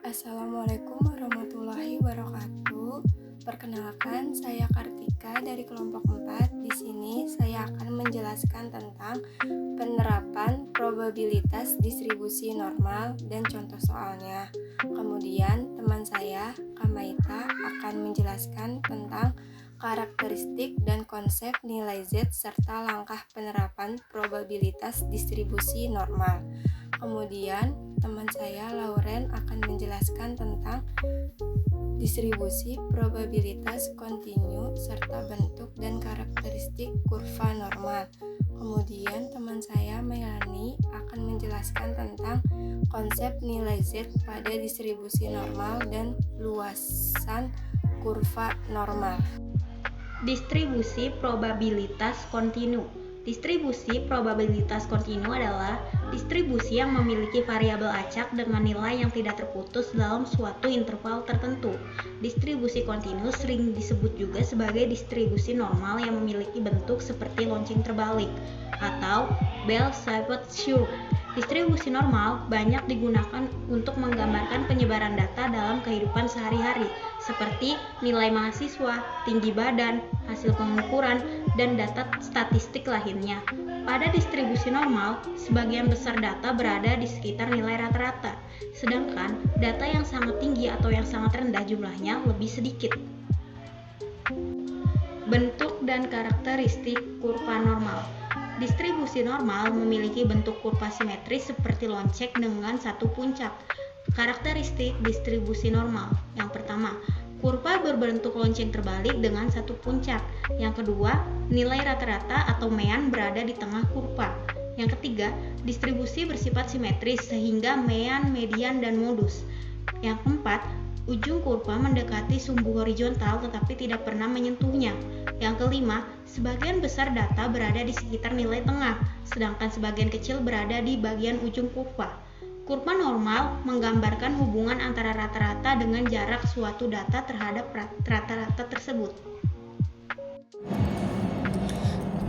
Assalamualaikum warahmatullahi wabarakatuh. Perkenalkan, saya Kartika dari kelompok 4. Di sini saya akan menjelaskan tentang penerapan probabilitas distribusi normal dan contoh soalnya. Kemudian teman saya, Kamaita, akan menjelaskan tentang karakteristik dan konsep nilai Z serta langkah penerapan probabilitas distribusi normal. Kemudian teman saya Lauren akan menjelaskan tentang distribusi probabilitas kontinu serta bentuk dan karakteristik kurva normal. Kemudian teman saya Melanie akan menjelaskan tentang konsep nilai Z pada distribusi normal dan luasan kurva normal. Distribusi probabilitas kontinu. Distribusi probabilitas kontinu adalah distribusi yang memiliki variabel acak dengan nilai yang tidak terputus dalam suatu interval tertentu. Distribusi kontinu sering disebut juga sebagai distribusi normal yang memiliki bentuk seperti lonceng terbalik atau bell-shaped curve. Distribusi normal banyak digunakan untuk menggambarkan penyebaran data dalam kehidupan sehari-hari, seperti nilai mahasiswa, tinggi badan, hasil pengukuran, dan data statistik lainnya. Pada distribusi normal, sebagian besar data berada di sekitar nilai rata-rata, sedangkan data yang sangat tinggi atau yang sangat rendah jumlahnya lebih sedikit. Bentuk dan karakteristik kurva normal. Distribusi normal memiliki bentuk kurva simetris seperti lonceng dengan satu puncak. Karakteristik distribusi normal. Yang pertama, kurva berbentuk lonceng terbalik dengan satu puncak. Yang kedua, nilai rata-rata atau mean berada di tengah kurva. Yang ketiga, distribusi bersifat simetris sehingga mean, median, dan modus. Yang keempat, ujung kurva mendekati sumbu horizontal tetapi tidak pernah menyentuhnya. Yang kelima, sebagian besar data berada di sekitar nilai tengah, sedangkan sebagian kecil berada di bagian ujung kurva. Kurva normal menggambarkan hubungan antara rata-rata dengan jarak suatu data terhadap rata-rata tersebut.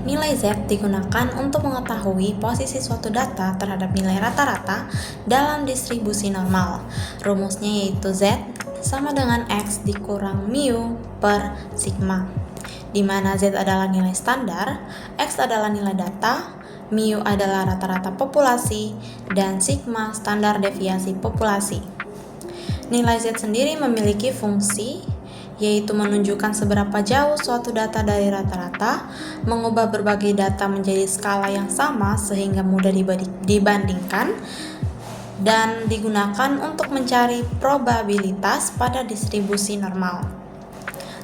Nilai Z digunakan untuk mengetahui posisi suatu data terhadap nilai rata-rata dalam distribusi normal. Rumusnya yaitu Z sama dengan X dikurang mu per sigma, di mana Z adalah nilai standar, X adalah nilai data, mu adalah rata-rata populasi, dan sigma standar deviasi populasi. Nilai Z sendiri memiliki fungsi yaitu menunjukkan seberapa jauh suatu data dari rata-rata, mengubah berbagai data menjadi skala yang sama sehingga mudah dibandingkan, dan digunakan untuk mencari probabilitas pada distribusi normal.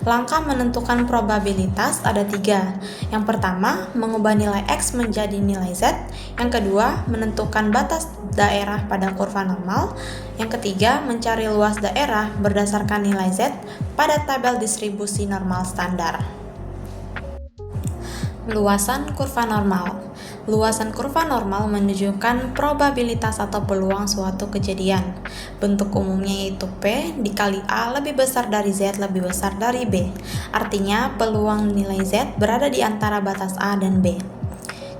Langkah menentukan probabilitas ada 3. Yang pertama, mengubah nilai X menjadi nilai Z. Yang kedua, menentukan batas daerah pada kurva normal. Yang ketiga, mencari luas daerah berdasarkan nilai Z pada tabel distribusi normal standar. Luasan kurva normal. Luasan kurva normal menunjukkan probabilitas atau peluang suatu kejadian. Bentuk umumnya yaitu P dikali A lebih besar dari Z lebih besar dari B. Artinya peluang nilai Z berada di antara batas A dan B.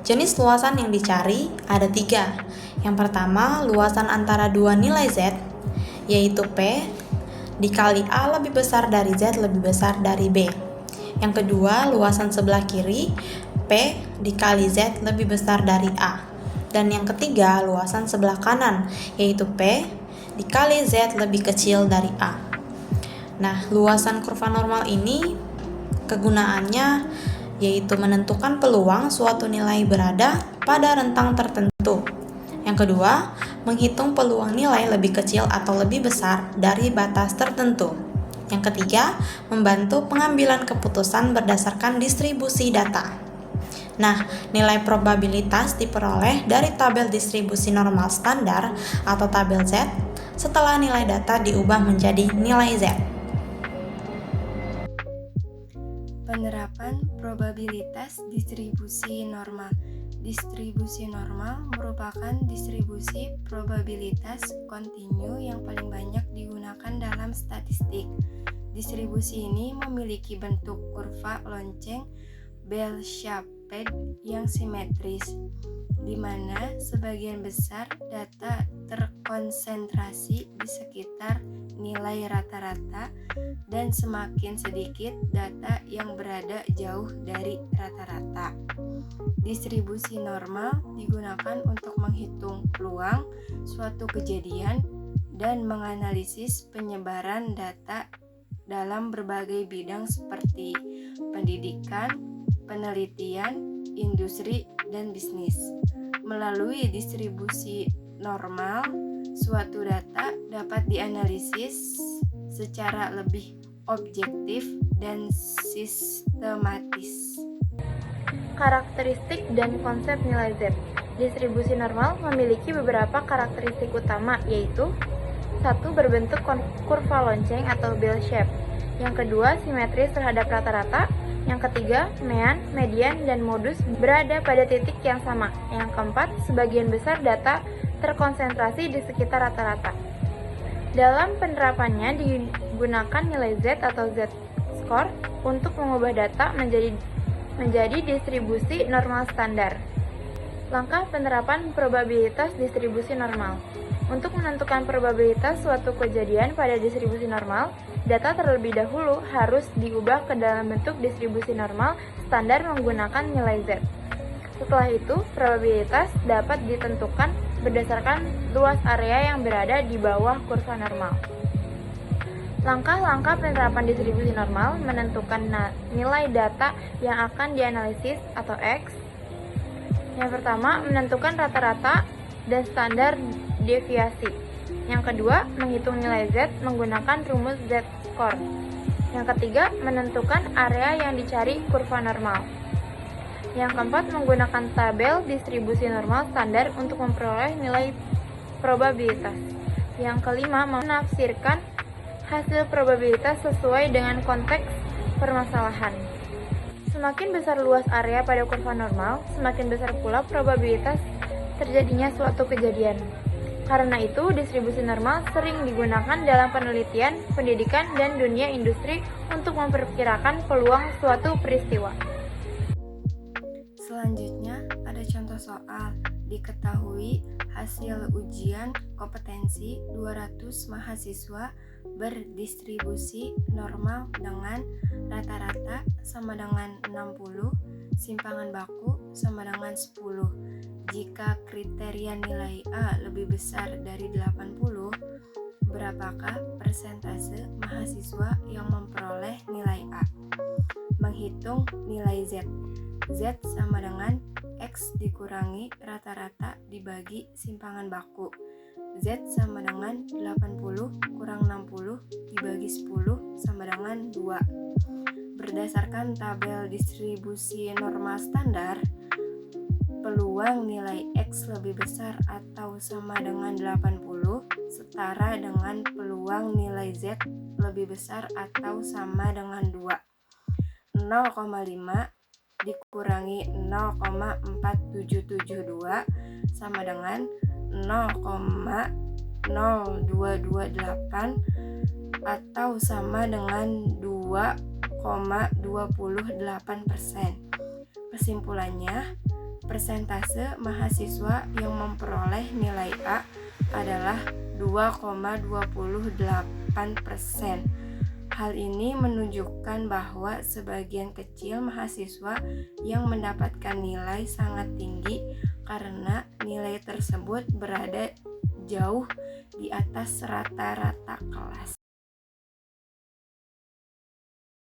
Jenis luasan yang dicari ada 3. Yang pertama, luasan antara dua nilai Z, yaitu P dikali A lebih besar dari Z lebih besar dari B. Yang kedua, luasan sebelah kiri, P dikali Z lebih besar dari A. Dan yang ketiga, luasan sebelah kanan, yaitu P dikali Z lebih kecil dari A. Nah, luasan kurva normal ini kegunaannya yaitu menentukan peluang suatu nilai berada pada rentang tertentu. Yang kedua, menghitung peluang nilai lebih kecil atau lebih besar dari batas tertentu. Yang ketiga, membantu pengambilan keputusan berdasarkan distribusi data. Nah, nilai probabilitas diperoleh dari tabel distribusi normal standar atau tabel Z setelah nilai data diubah menjadi nilai Z. Penerapan probabilitas distribusi normal. Distribusi normal merupakan distribusi probabilitas kontinu yang paling banyak digunakan dalam statistik. Distribusi ini memiliki bentuk kurva lonceng bell shape yang simetris, di mana sebagian besar data terkonsentrasi di sekitar nilai rata-rata dan semakin sedikit data yang berada jauh dari rata-rata. Distribusi normal digunakan untuk menghitung peluang suatu kejadian dan menganalisis penyebaran data dalam berbagai bidang seperti pendidikan, penelitian, industri, dan bisnis. Melalui distribusi normal, suatu data dapat dianalisis secara lebih objektif dan sistematis. Karakteristik dan konsep nilai Z. Distribusi normal memiliki beberapa karakteristik utama, yaitu 1. Berbentuk kurva lonceng atau bell shape. Yang kedua, simetris terhadap rata-rata. Yang ketiga, mean, median, dan modus berada pada titik yang sama. Yang keempat, sebagian besar data terkonsentrasi di sekitar rata-rata. Dalam penerapannya digunakan nilai Z atau Z-score untuk mengubah data menjadi distribusi normal standar. Langkah penerapan probabilitas distribusi normal. Untuk menentukan probabilitas suatu kejadian pada distribusi normal, data terlebih dahulu harus diubah ke dalam bentuk distribusi normal standar menggunakan nilai Z. Setelah itu, probabilitas dapat ditentukan berdasarkan luas area yang berada di bawah kurva normal. Langkah-langkah penerapan distribusi normal menentukan nilai data yang akan dianalisis atau X. Yang pertama, menentukan rata-rata dan standar deviasi. Yang kedua, menghitung nilai Z menggunakan rumus Z-score. Yang ketiga, menentukan area yang dicari kurva normal. Yang keempat, menggunakan tabel distribusi normal standar untuk memperoleh nilai probabilitas. Yang kelima, menafsirkan hasil probabilitas sesuai dengan konteks permasalahan. Semakin besar luas area pada kurva normal, semakin besar pula probabilitas terjadinya suatu kejadian. Karena itu, distribusi normal sering digunakan dalam penelitian, pendidikan, dan dunia industri untuk memperkirakan peluang suatu peristiwa. Selanjutnya, ada contoh soal. Diketahui hasil ujian kompetensi 200 mahasiswa berdistribusi normal dengan rata-rata sama dengan 60, simpangan baku sama dengan 10. Jika kriteria nilai A lebih besar dari 80, berapakah persentase mahasiswa yang memperoleh nilai A? Menghitung nilai Z. Z sama dengan X dikurangi rata-rata dibagi simpangan baku. Z sama dengan 80 kurang 60 dibagi 10 sama dengan 2. Berdasarkan tabel distribusi normal standar, peluang nilai X lebih besar atau sama dengan 80 setara dengan peluang nilai Z lebih besar atau sama dengan 2. 0,5 dikurangi 0,4772 sama dengan 0,0228 atau sama dengan 2,28%. Kesimpulannya, persentase mahasiswa yang memperoleh nilai A adalah 2,28%. Hal ini menunjukkan bahwa sebagian kecil mahasiswa yang mendapatkan nilai sangat tinggi karena nilai tersebut berada jauh di atas rata-rata kelas.